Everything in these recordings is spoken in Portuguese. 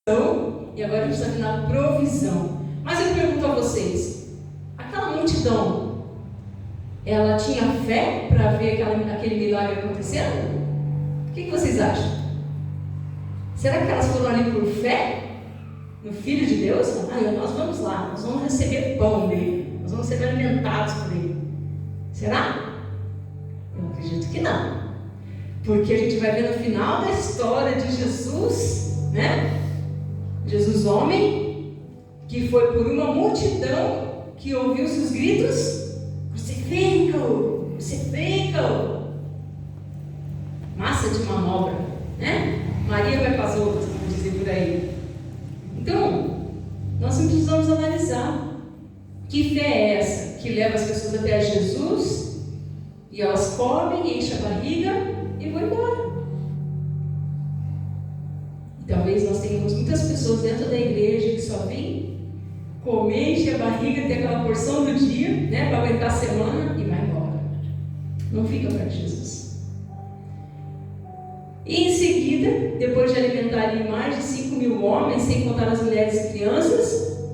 E agora a gente está vendo a provisão. Mas eu pergunto a vocês, aquela multidão, ela tinha fé para ver aquele milagre acontecendo? O que vocês acham? Será que elas foram ali por fé no Filho de Deus? Nós vamos lá, nós vamos receber pão dele, nós vamos ser alimentados por ele. Será? Eu acredito que não. Porque a gente vai ver no final da história de Jesus, né? Jesus homem, que foi por uma multidão que ouviu seus gritos: crucificam, crucificam. Massa de manobra, né? Maria vai para as outras, como dizem por aí. Então, nós precisamos analisar que fé é essa que leva as pessoas até Jesus e elas comem, enchem a barriga e vão embora. Talvez nós tenhamos muitas pessoas dentro da igreja que só vêm comer, encher a barriga, ter aquela porção do dia, né, para aguentar a semana e vai embora. Não fica para Jesus. E em seguida, depois de alimentar mais de 5.000 homens, sem contar as mulheres e crianças,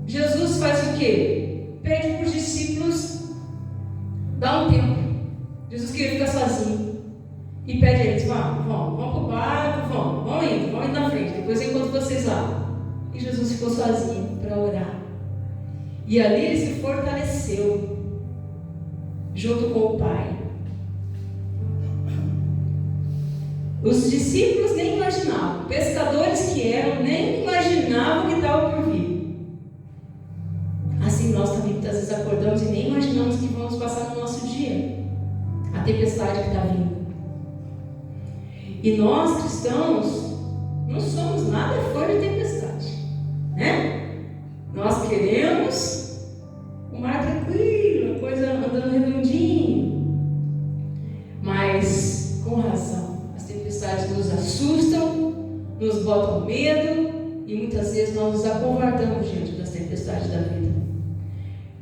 Jesus faz o quê? Pede para os discípulos dar um tempo. Jesus queria ficar sozinho. E pede a eles: vamos para o barco, vão indo na frente, depois eu encontro vocês lá. E Jesus ficou sozinho para orar. E ali ele se fortaleceu, junto com o Pai. Os discípulos nem imaginavam, pescadores que eram, nem imaginavam o que estava por vir. Assim nós também muitas vezes acordamos e nem imaginamos o que vamos passar no nosso dia. A tempestade que está vindo. E nós, cristãos, não somos nada fora de tempestade, né? Nós queremos o mar tranquilo, a coisa andando redondinho. Mas, com razão, as tempestades nos assustam, nos botam medo e muitas vezes nós nos acovardamos diante das tempestades da vida.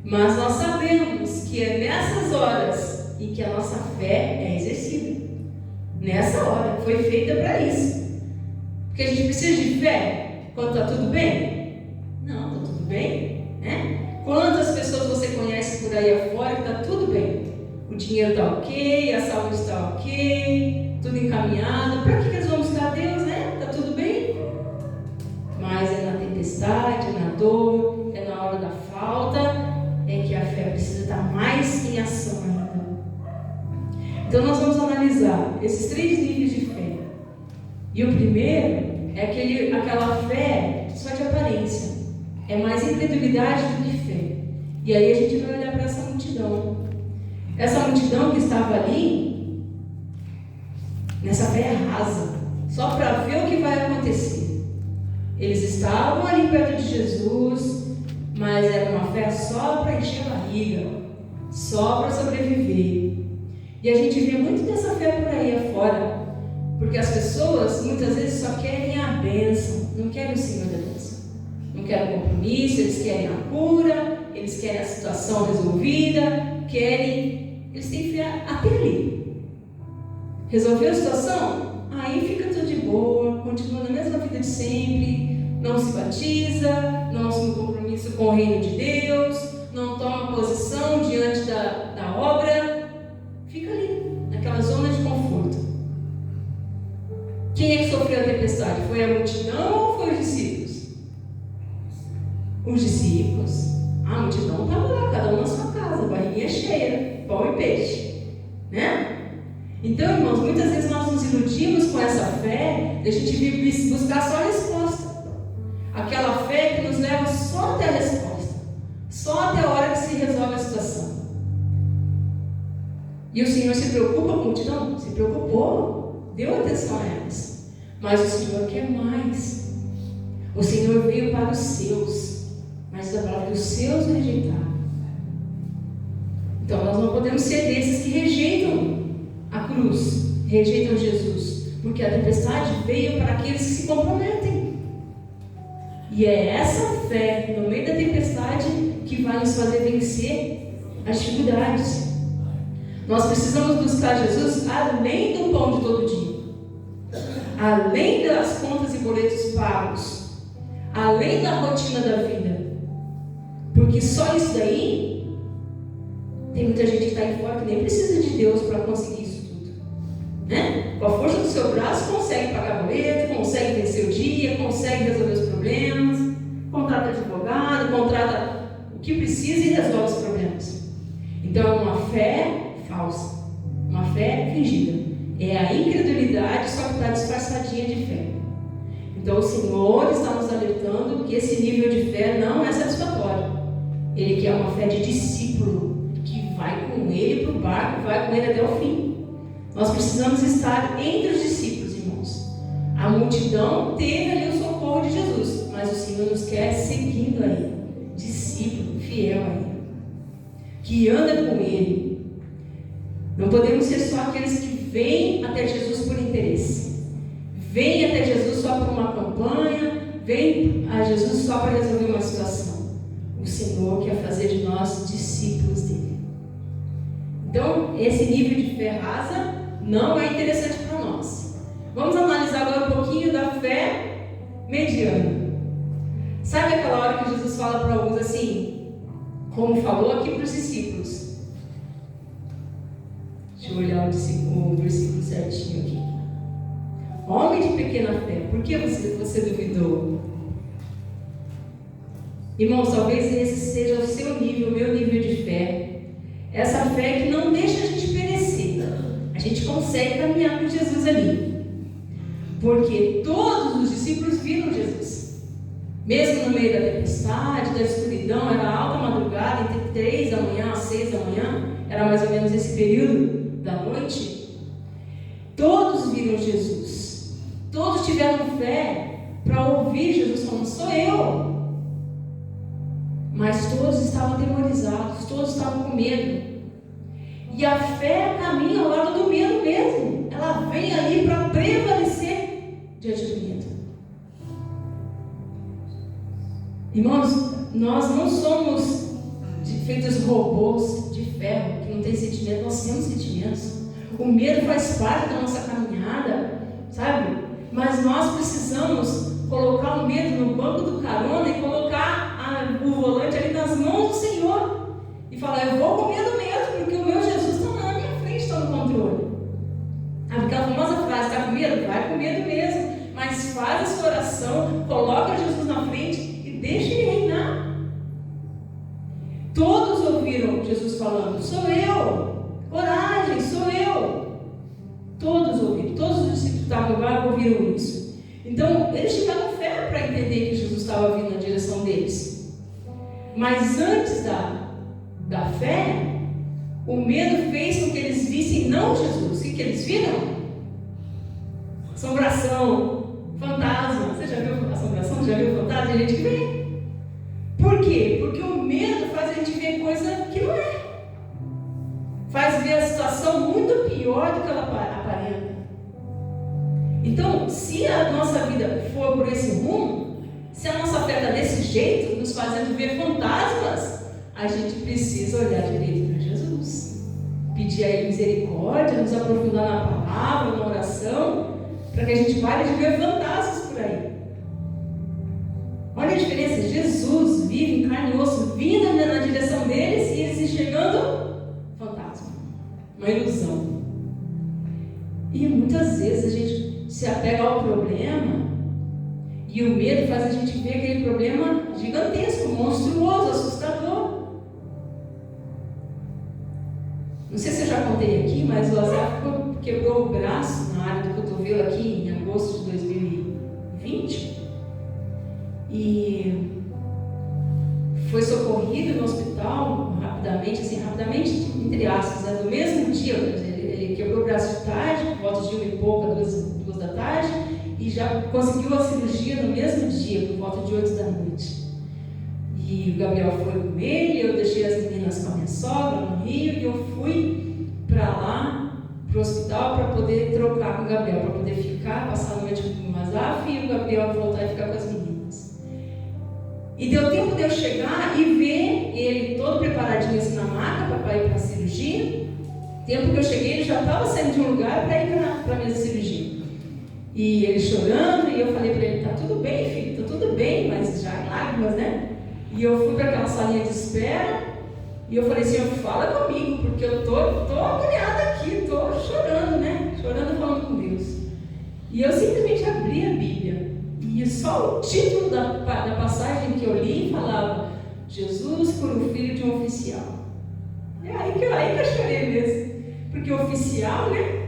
Mas nós sabemos que é nessas horas em que a nossa fé é exercida. Nessa hora, foi feita para isso. Porque a gente precisa de fé quando está tudo bem? Não, está tudo bem, né? Quantas pessoas você conhece por aí afora que está tudo bem? O dinheiro está ok, a saúde está ok, tudo encaminhado. Para que eles vão buscar Deus, né? Está tudo bem? Mas é na tempestade, é na dor, é na hora da falta, é que a fé precisa estar mais em ação ainda. Então nós vamos analisar esses 3 níveis de fé. E o primeiro é aquela fé só de aparência. É mais incredulidade do que fé. E aí a gente vai olhar para essa multidão. Essa multidão que estava ali, nessa fé rasa, só para ver o que vai acontecer. Eles estavam ali perto de Jesus, mas era uma fé só para encher a barriga, só para sobreviver. E a gente vê muito dessa fé por aí afora, porque as pessoas muitas vezes só querem a bênção, não querem o Senhor da bênção, não querem o compromisso, eles querem a cura, eles querem a situação resolvida, eles têm fé até ali. Resolveu a situação? Aí fica tudo de boa, continua na mesma vida de sempre, não se batiza, não assume compromisso com o reino de Deus, não toma posição diante da obra. Fica ali, naquela zona de conforto. Quem é que sofreu a tempestade? Foi a multidão ou foi os discípulos? Os discípulos. A multidão estava lá, cada um na sua casa, barriguinha cheia, pão e peixe, né? Então, irmãos, muitas vezes nós nos iludimos com essa fé de a gente vir buscar só a resposta. Aquela fé que nos leva só até a resposta, só até a hora que se resolve a situação. E o Senhor se preocupa com a multidão? Se preocupou, deu atenção a elas. Mas o Senhor quer mais. O Senhor veio para os seus, mas a palavra dos seus rejeitaram. Então nós não podemos ser desses que rejeitam a cruz, rejeitam Jesus, porque a tempestade veio para aqueles que se comprometem. E é essa fé no meio da tempestade que vai nos fazer vencer as dificuldades. Nós precisamos buscar Jesus além do pão de todo dia, além das contas e boletos pagos, além da rotina da vida. Porque só isso daí, tem muita gente que está aí fora que nem precisa de Deus para conseguir isso tudo, né? Com a força do seu braço consegue pagar boleto, consegue vencer o dia, consegue resolver os problemas, contrata advogado, contrata o que precisa e resolve os problemas. Então é uma fé falsa, uma fé fingida. É a incredulidade, só que está disfarçadinha de fé. Então o Senhor está nos alertando que esse nível de fé não é satisfatório. Ele quer uma fé de discípulo, que vai com ele para o barco, vai com ele até o fim. Nós precisamos estar entre os discípulos, irmãos. A multidão teve ali o socorro de Jesus, mas o Senhor nos quer seguindo a Ele, discípulo, fiel a Ele, que anda com Ele. Não podemos ser só aqueles que vêm até Jesus por interesse, vêm até Jesus só por uma campanha, vêm a Jesus só para resolver uma situação. O Senhor quer fazer de nós discípulos dele. Então, esse nível de fé rasa não é interessante para nós. Vamos analisar agora um pouquinho da fé mediana. Sabe aquela hora que Jesus fala para alguns assim, como falou aqui para os discípulos? Deixa eu olhar o versículo certinho aqui. Homem de pequena fé, por que você duvidou? Irmãos, talvez esse seja o seu nível, o meu nível de fé. Essa fé que não deixa a gente perecer. A gente consegue caminhar com Jesus ali. Porque todos os discípulos viram Jesus. Mesmo no meio da tempestade, da escuridão, era alta madrugada, entre 3 da manhã às 6 da manhã, era mais ou menos esse período da noite. Todos viram Jesus. Todos tiveram fé para ouvir Jesus falando, sou eu. Mas todos estavam atemorizados, todos estavam com medo. E a fé caminha ao lado do medo mesmo. Ela vem ali para prevalecer diante do medo. Irmãos, nós não somos feitos robôs de ferro, que não tem sentimento. Nós temos sentimentos. O medo faz parte da nossa caminhada, sabe? Mas nós precisamos colocar o medo no banco do carona e colocar o volante ali nas mãos do Senhor e falar, eu vou com medo mesmo, porque o meu Jesus está na minha frente, está no controle. Aquela famosa frase, está com medo? Vai com medo mesmo, mas faz a sua oração, coloca Jesus na frente e deixa Ele reinar. Todos ouviram Jesus falando, sou eu, coragem, sou eu. Todos ouviram, todos os discípulos que estavam lá ouviram isso. Então, eles tiveram fé para entender que Jesus estava vindo na direção deles. Mas antes da fé, o medo fez com que eles vissem não Jesus. O que eles viram? Assombração, fantasma. Você já viu assombração? Já viu fantasma? Tem gente que vê. Por quê? Porque o medo faz a gente ver coisa que não é. Faz ver a situação muito pior do que ela aparenta. Então, se a nossa vida for por esse rumo, se a nossa fé está desse jeito, nos fazendo ver fantasmas, a gente precisa olhar direito para Jesus. Pedir a Ele misericórdia, nos aprofundar na palavra, na oração, para que a gente pare de ver fantasmas por aí. Olha a diferença, Jesus vive em carne e osso, vindo na direção deles e eles enxergando fantasma, uma ilusão. E muitas vezes a gente se apega ao problema e o medo faz a gente ver aquele problema gigantesco, monstruoso, assustador. Não sei se eu já contei aqui, mas o Azar quebrou o braço na área do cotovelo aqui em agosto de 2020 e foi socorrido no hospital rapidamente, entre aspas, né? No mesmo dia. Ele quebrou o braço de tarde, por volta de 1 e pouca, 2 da tarde, e já conseguiu a cirurgia no mesmo dia, por volta de 8 da noite. E o Gabriel foi com ele, eu deixei as meninas com a minha sogra no Rio, e eu fui para lá, para o hospital, para poder trocar com o Gabriel, para poder ficar, passar a noite com o Mazaf e o Gabriel voltar e ficar com as meninas. E deu tempo de eu chegar e ver ele todo preparadinho assim na maca para ir para a cirurgia. Tempo que eu cheguei, ele já estava saindo de um lugar para ir para a minha cirurgia. E ele chorando, e eu falei para ele, tá tudo bem, filho, tá tudo bem, mas já em lágrimas, né? E eu fui para aquela salinha de espera, e eu falei, Senhor, fala comigo, porque eu tô agoniada aqui, tô chorando, né? Chorando, falando com Deus. E eu simplesmente abri a Bíblia, e só o título da passagem que eu li falava, Jesus por um filho de um oficial. É aí que eu chorei mesmo, porque o oficial, né?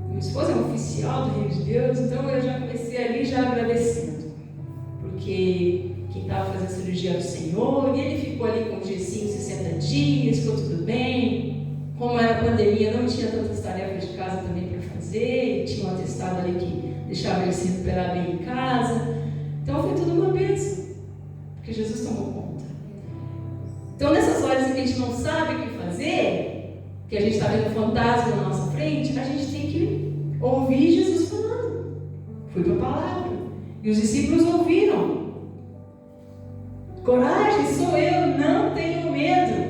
Minha esposa é um oficial do Reino de Deus, então eu já comecei ali já agradecendo, porque quem estava fazendo a cirurgia era o Senhor, e ele ficou ali com o gessinho 60 dias, ficou tudo bem. Como era pandemia, não tinha tantas tarefas de casa também para fazer, tinha um atestado ali que deixava ele se recuperar bem em casa. Então foi tudo uma bênção, porque Jesus tomou conta. Então nessas horas em que a gente não sabe o que fazer, que a gente está vendo fantasma na nossa frente, a gente tem que ouvir Jesus falando. Fui para a palavra. E os discípulos ouviram. Coragem, sou eu, não tenho medo.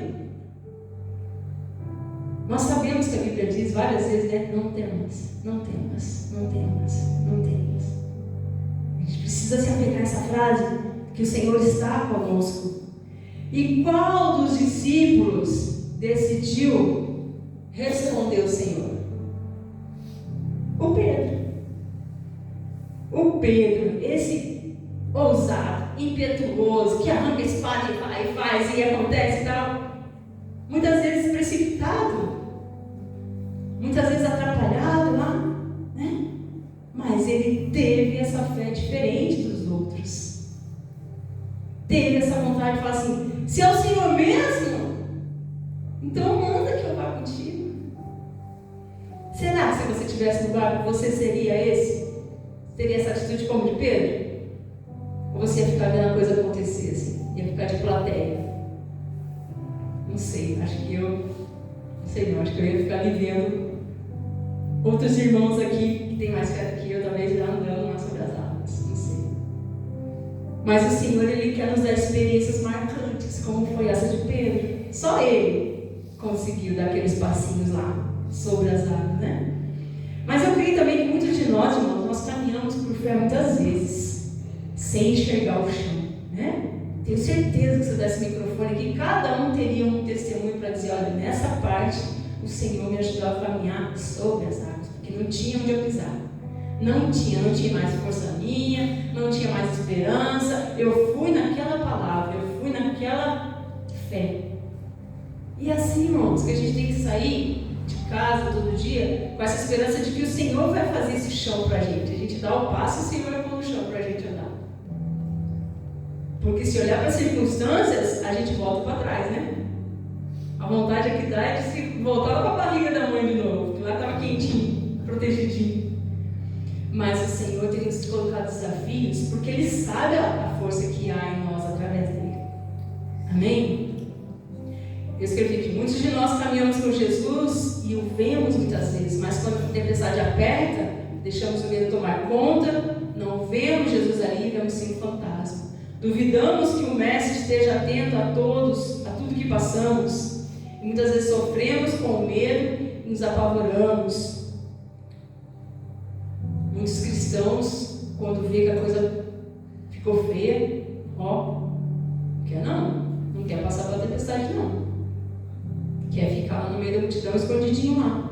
Nós sabemos que a Bíblia diz várias vezes, né? Não temas, não temas, não temas, não temas. A gente precisa se apegar a essa frase, que o Senhor está conosco. E qual dos discípulos decidiu responder o Senhor? O Pedro. O Pedro, esse ousado, impetuoso, que arranca a espada e faz e acontece e tal. Muitas vezes precipitado, muitas vezes atrapalhado lá, né? Mas ele teve essa fé diferente dos outros. Teve essa vontade de falar assim, se é o Senhor mesmo, então manda que eu vá contigo. Será que se você estivesse no barco, você seria esse? Teria essa atitude como de Pedro? Ou você ia ficar vendo a coisa acontecer assim? Ia ficar de plateia? Não sei, acho que acho que eu ia ficar ali vendo outros irmãos aqui que tem mais fé que eu, talvez já andando lá sobre as águas, não sei. Mas o Senhor, Ele quer nos dar experiências marcantes, como foi essa de Pedro. Só Ele conseguiu dar aqueles passinhos lá sobre as águas, né? Mas eu creio também que muitos de nós, irmãos, nós caminhamos por fé muitas vezes, sem enxergar o chão, né? Tenho certeza que se eu desse microfone aqui, cada um teria um testemunho para dizer, olha, nessa parte o Senhor me ajudou a caminhar sobre as águas, porque não tinha onde eu pisar. Não tinha mais força minha, não tinha mais esperança. Eu fui naquela palavra, eu fui naquela fé. E assim, irmãos, que a gente tem que sair de casa todo dia com essa esperança de que o Senhor vai fazer esse chão para a gente. A gente dá o passo e o Senhor põe o chão para a gente andar. Porque se olhar para as circunstâncias, a gente volta para trás, né? A vontade aqui dá é de se voltar para a barriga da mãe de novo, que lá estava quentinho, protegidinho. Mas o Senhor tem nos colocado desafios, porque Ele sabe a força que há em nós através dele. Amém? Eu escrevi que muitos de nós caminhamos com Jesus e o vemos muitas vezes, mas quando a tempestade aperta, deixamos o medo tomar conta, não vemos Jesus ali, vemos sim um fantasma. Duvidamos que o Mestre esteja atento a tudo que passamos, e muitas vezes sofremos com medo e nos apavoramos. Muitos cristãos, quando vê que a coisa ficou feia, não quer passar pela tempestade não, quer ficar lá no meio da multidão escondidinho lá.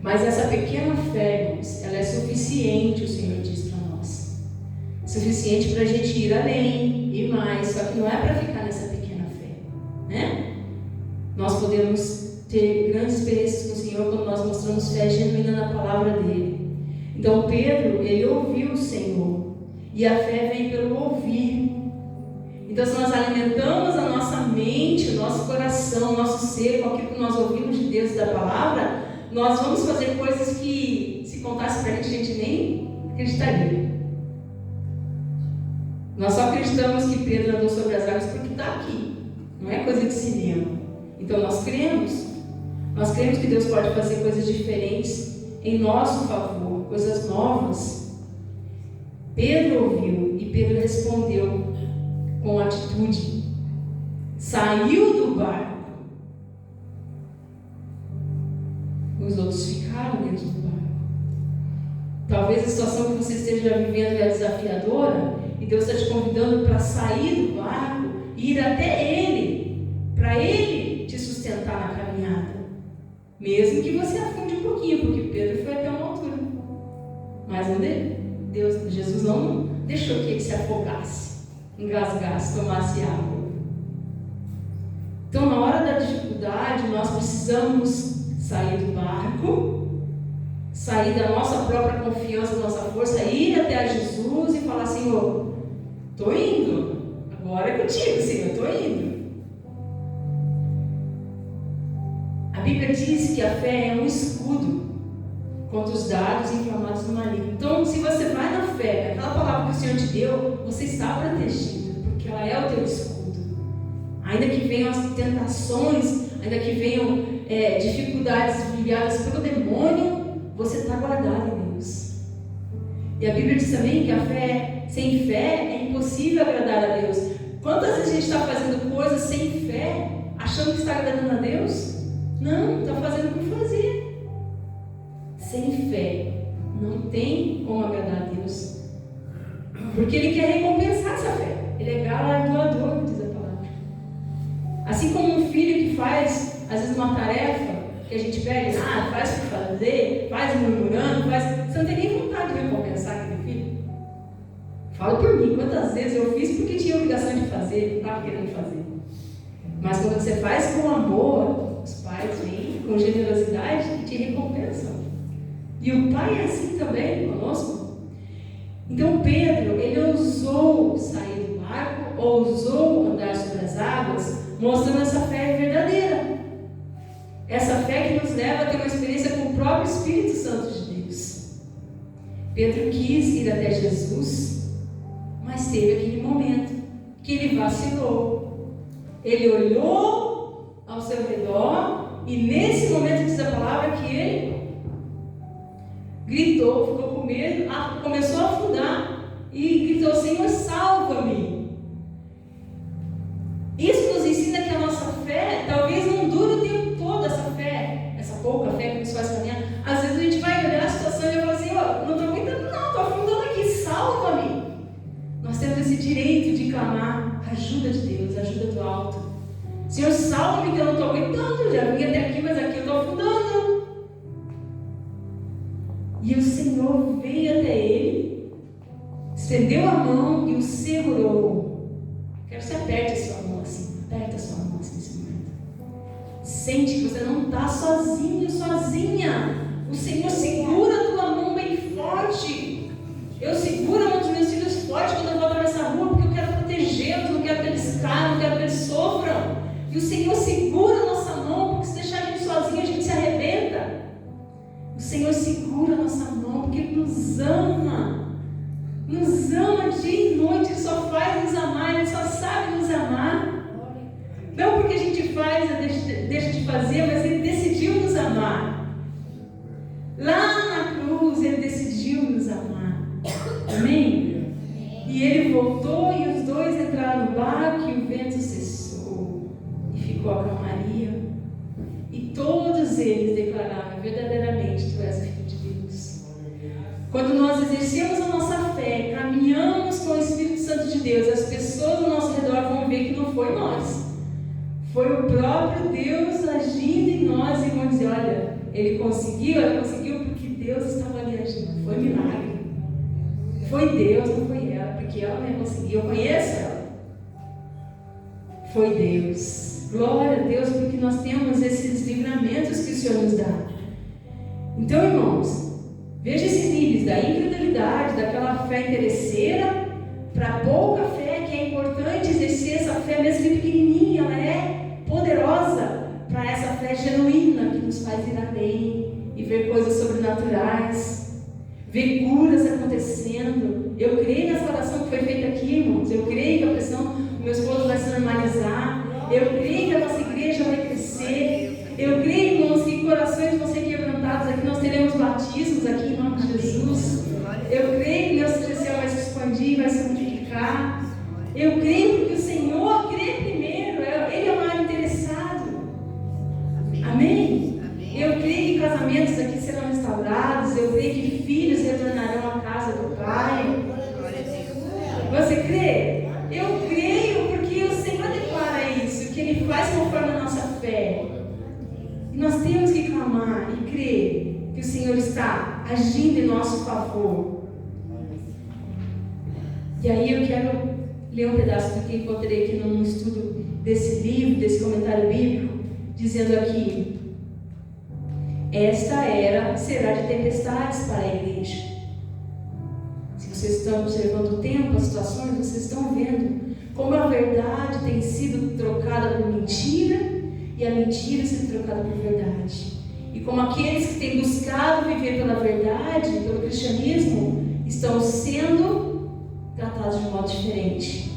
Mas essa pequena fé, irmãos, ela é suficiente, o Senhor diz para nós, suficiente para a gente ir além e mais, só que não é para ficar nessa pequena fé, né? Nós podemos ter grandes experiências com o Senhor quando nós mostramos fé genuína na palavra dele. Então Pedro, ele ouviu o Senhor, e a fé vem pelo ouvir. Então se nós alimentamos a nossa mente, o nosso coração, o nosso ser com aquilo que nós ouvimos de Deus e da palavra, nós vamos fazer coisas que, se contasse para a gente nem acreditaria. Nós só acreditamos que Pedro andou sobre as águas porque está aqui, não é coisa de cinema. Então nós cremos que Deus pode fazer coisas diferentes em nosso favor, coisas novas. Pedro ouviu e Pedro respondeu com atitude, saiu do barco. Os outros ficaram dentro do barco. você esteja vivendo é desafiadora, e Deus está te convidando para sair do barco e ir até Ele, para Ele te sustentar na caminhada. Mesmo que você afunde um pouquinho, porque Pedro foi até uma altura. Mas Jesus não deixou que ele se afogasse, engasgasse, tomasse água. Então, na hora da dificuldade, nós precisamos sair do barco, sair da nossa própria confiança, da nossa força, ir até Jesus e falar: Senhor, estou indo, agora é contigo, Senhor, estou indo. A Bíblia diz que a fé é um escudo contra os dardos inflamados do maligno. Então, se você vai na fé, aquela palavra que o Senhor te deu, você está protegido, porque ela é o teu escudo. Ainda que venham as tentações, ainda que venham dificuldades enviadas pelo demônio, você está guardado em Deus. E a Bíblia diz também que a fé, sem fé, é impossível agradar a Deus. Quantas vezes a gente está fazendo coisas sem fé, achando que está agradando a Deus? Não, está fazendo por fazer. Sem fé, não tem como agradar a Deus. Porque Ele quer recompensar essa fé. Ele é galardoador, diz a palavra. Assim como um filho que faz, às vezes, uma tarefa que a gente pede, faz por fazer, faz murmurando, você não tem nem vontade de recompensar aquele filho. Falo por mim, quantas vezes eu fiz porque tinha obrigação de fazer, não estava querendo fazer. Mas quando você faz com amor, os pais vêm com generosidade e te recompensam. E o Pai é assim também conosco. Então Pedro, ele ousou sair do barco, ousou andar sobre as águas, mostrando essa fé verdadeira. Essa fé que nos leva a ter uma experiência com o próprio Espírito Santo de Deus. Pedro quis ir até Jesus, mas teve aquele momento que ele vacilou. Ele olhou ao seu redor e nesse momento diz a palavra que ele gritou, ficou com medo, começou a afundar e gritou: Senhor, salva-me. Isso nos ensina que a nossa fé talvez não dure o tempo todo, essa pouca fé que nos faz caminhar. Às vezes a gente vai olhar a situação e vai falar: Senhor, não estou aguentando não, estou afundando aqui, salva-me. Nós temos esse direito de clamar ajuda de Deus, ajuda do alto. Senhor, salva-me que eu não estou aguentando, já vim até aqui, mas aqui eu estou afundando. E o Senhor veio até ele, estendeu a mão e o segurou. Quero que você aperte a sua mão assim, aperta a sua mão assim nesse momento. Sente que você não está sozinho, sozinha. O Senhor segura a tua mão bem forte. Eu seguro a mão dos meus filhos forte quando eu vou atravessar a rua, porque eu quero protegê-los, não quero que eles caiam, não quero que eles sofram. E o Senhor segura a nossa mão, porque se deixar a gente sozinho, a gente se arrebenta. O Senhor segura a nossa mão, porque Ele nos ama dia e noite. Ele só faz nos amar, Ele só sabe nos amar. Não porque a gente faz, deixa de fazer, mas Ele decidiu nos amar. Lá na cruz, Ele decidiu nos amar. Amém? E Ele voltou e os dois entraram no barco e o vento cessou. E ficou a calmaria. E todos eles declararam: verdadeiramente Tu és o Filho de Deus. Quando nós exercemos a nossa fé, caminhamos com o Espírito Santo de Deus, as pessoas ao nosso redor vão ver que não foi nós. Foi o próprio Deus agindo em nós e vão dizer: olha, ela conseguiu porque Deus estava ali agindo. Foi milagre. Foi Deus, não foi ela, porque ela não ia conseguir. Eu conheço ela. Foi Deus. Glória a Deus, porque nós temos esses livramentos que o Senhor nos dá. Então, irmãos, veja esses níveis da incredulidade, daquela fé interesseira, para a pouca fé, que é importante exercer essa fé, mesmo que pequenininha, ela é poderosa, para essa fé genuína que nos faz ir além e ver coisas sobrenaturais, ver curas acontecendo. Eu creio nessa oração que foi feita aqui, irmãos. Eu creio que a pressão do meu esposo vai se normalizar. Eu creio que a nossa igreja vai crescer. Eu creio, irmãos, que corações vão ser quebrantados aqui. Nós teremos batismos aqui em nome de Jesus. Eu creio que Deus celestial vai se expandir, vai se multiplicar. Eu creio porque o Senhor crê primeiro. Ele é o maior interessado. Amém? Eu creio que casamentos aqui serão restaurados. Eu creio que filhos retornarão à casa do Pai. Senhor está agindo em nosso favor. E aí eu quero ler um pedaço do que encontrei aqui num estudo desse livro, desse comentário bíblico, dizendo aqui: esta era será de tempestades para a igreja. Se vocês estão observando o tempo, as situações, vocês estão vendo como a verdade tem sido trocada por mentira e a mentira sendo trocada por verdade. E como aqueles que têm buscado viver pela verdade, pelo cristianismo, estão sendo tratados de um modo diferente.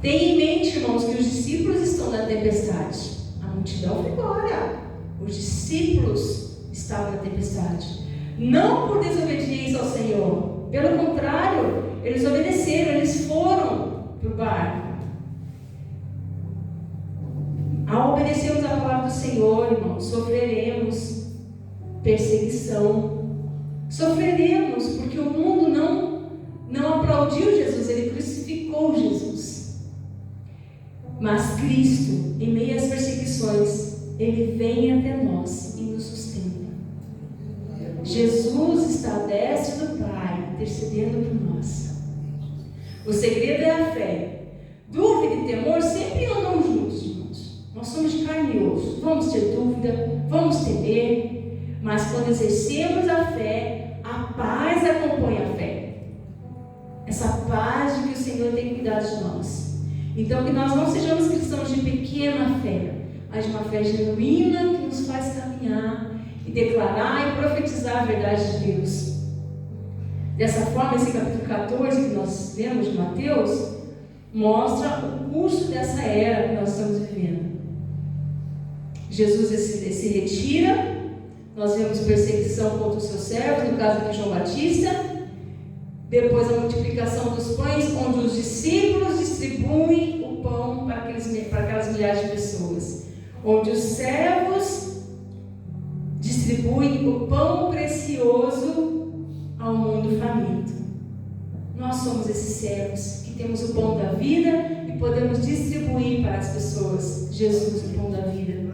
Tenha em mente, irmãos, que os discípulos estão na tempestade. A multidão foi embora. Os discípulos estavam na tempestade. Não por desobediência ao Senhor. Pelo contrário, eles obedeceram, eles foram para o barco. Ao obedecermos a palavra do Senhor, irmãos, sofreremos perseguição. Sofreremos porque o mundo não aplaudiu Jesus, ele crucificou Jesus. Mas Cristo, em meio às perseguições, ele vem até nós e nos sustenta. Jesus está à destra do Pai, intercedendo por nós. O segredo é a fé. Dúvida e temor sempre andam juntos, irmãos. Nós somos de carne e osso. Vamos ter dúvida, vamos temer, mas quando exercemos a fé, a paz acompanha a fé. Essa paz de que o Senhor tem cuidado de nós. Então, que nós não sejamos cristãos de pequena fé, mas de uma fé genuína que nos faz caminhar e declarar e profetizar a verdade de Deus. Dessa forma, esse capítulo 14 que nós lemos de Mateus mostra o curso dessa era que nós estamos vivendo. Jesus se retira, nós vemos perseguição contra os seus servos, no caso aqui João Batista. Depois a multiplicação dos pães, onde os discípulos distribuem o pão para aquelas milhares de pessoas. Onde os servos distribuem o pão precioso ao mundo faminto. Nós somos esses servos que temos o pão da vida e podemos distribuir para as pessoas Jesus, o pão da vida.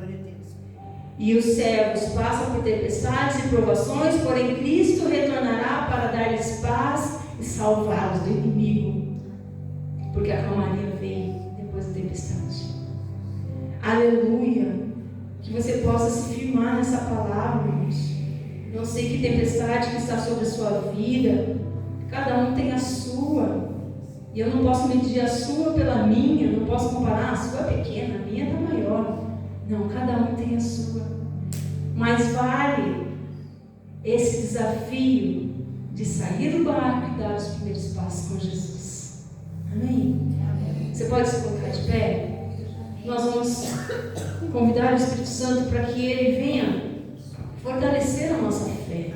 E os servos passam por tempestades e provações, porém Cristo retornará para dar-lhes paz e salvá-los do inimigo, porque a calmaria vem depois da tempestade. Aleluia! Que você possa se firmar nessa palavra, irmãos. Não sei que tempestade que está sobre a sua vida. Cada um tem a sua. E eu não posso medir a sua pela minha. Não posso comparar. A sua é pequena, a minha está maior. Não, cada um tem a sua. Mas vale esse desafio de sair do barco e dar os primeiros passos com Jesus. Amém? Você pode se colocar de pé? Nós vamos convidar o Espírito Santo para que Ele venha fortalecer a nossa fé.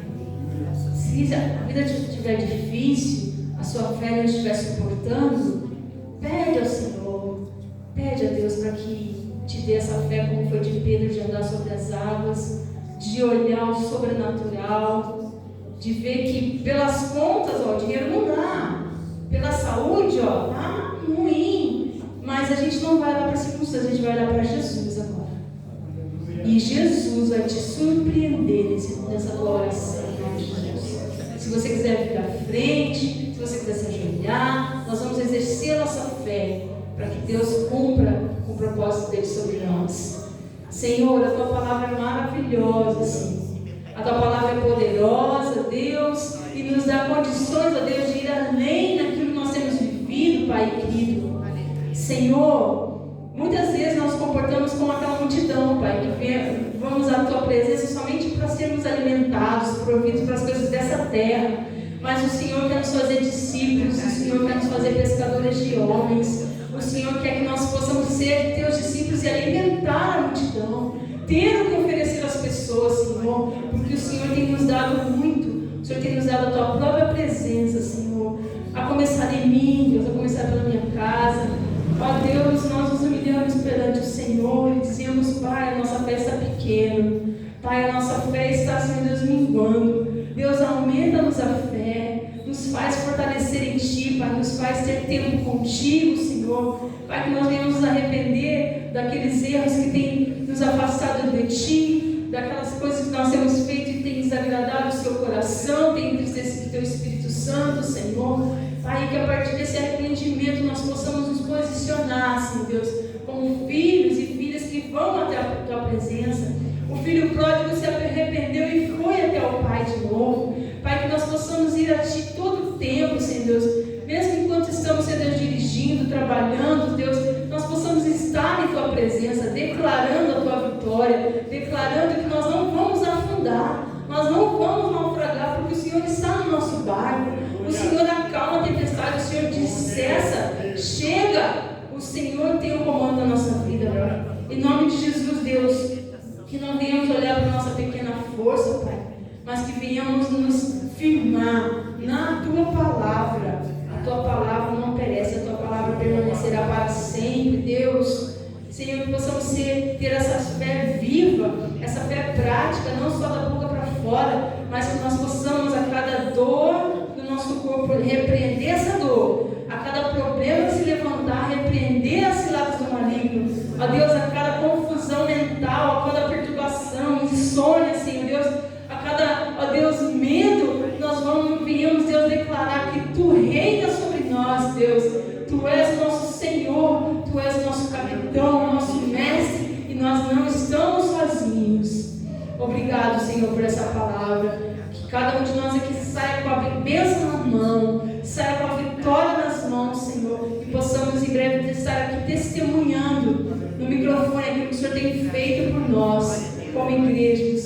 Se a vida estiver difícil, a sua fé não estiver suportando, pede ao Senhor, pede a Deus para que te dê essa fé como foi de Pedro, de andar sobre as águas, de olhar o sobrenatural, de ver que pelas contas, o dinheiro não dá, pela saúde, tá ruim, mas a gente não vai olhar para a circunstância, a gente vai olhar para Jesus agora. E Jesus vai te surpreender nessa adoração, em nome de Jesus. Se você quiser vir à frente, se você quiser se ajoelhar, nós vamos exercer a nossa fé para que Deus cumpra o propósito dele sobre nós. Senhor, a tua palavra é maravilhosa, Senhor. A tua palavra é poderosa, Deus, e nos dá condições, ó Deus, de ir além daquilo que nós temos vivido, Pai querido. Senhor, muitas vezes nós comportamos como aquela multidão, Pai, que vamos à tua presença somente para sermos alimentados, providos para as coisas dessa terra. Mas o Senhor quer nos fazer discípulos, o Senhor quer nos fazer pescadores de homens. O Senhor quer que nós possamos ser teus discípulos e alimentar a multidão, ter o que oferecer às pessoas, Senhor, porque o Senhor tem nos dado muito. O Senhor tem nos dado a tua própria presença, Senhor, a começar em mim, Deus, a começar pela minha casa. Ó Deus, nós nos humilhamos perante o Senhor e dizemos: Pai, a nossa fé está pequena, Pai, a nossa fé está, Senhor Deus, minguando. Deus, aumenta-nos a fé, nos faz fortalecer em Ti, Pai, nos faz ter tempo contigo, Senhor. Pai, que nós venhamos nos arrepender daqueles erros que têm nos afastado de Ti, daquelas coisas que nós temos feito e que tem desagradado o seu coração, tem entristecido o teu Espírito Santo, Senhor. Pai, que a partir desse arrependimento nós possamos nos posicionar, Senhor Deus, como filhos e filhas que vão até a tua presença. O filho pródigo se arrependeu e foi até o Pai de novo. Pai, que nós possamos ir a Ti todo o tempo, Senhor Deus, mesmo enquanto estamos, Senhor Deus, dirigindo, trabalhando, Deus, nós possamos estar em Tua presença, declarando a Tua vitória, declarando que nós não vamos afundar, nós não vamos naufragar, porque o Senhor está no nosso barco, o Senhor acalma a tempestade, o Senhor diz, cessa, chega, o Senhor tem o comando da nossa vida, Pai. Em nome de Jesus, Deus, que não venhamos olhar para a nossa pequena força, Pai, mas que venhamos nos firmar na Tua palavra. A Tua palavra não perece, a Tua palavra permanecerá para sempre, Deus. Senhor, que possamos ter essa fé viva, essa fé prática, não só da boca para fora, mas que nós possamos a cada dor do nosso corpo repreender essa dor, a cada problema se levantar, repreender as ciladas do maligno, ó Deus, a cada confusão mental, a cada perturbação, insônia, Senhor Deus, a cada, ó Deus, medo, nós venhamos, Deus, declarar que Tu reinas sobre nós, Deus. Tu és o nosso Senhor, Tu és o nosso capitão, o nosso mestre, e nós não estamos sozinhos. Obrigado, Senhor, por essa palavra. Que cada um de nós aqui saia com a bênção na mão, saia com a vitória nas mãos, Senhor, e possamos em breve estar aqui testemunhando no microfone aquilo que o Senhor tem feito por nós, como igreja.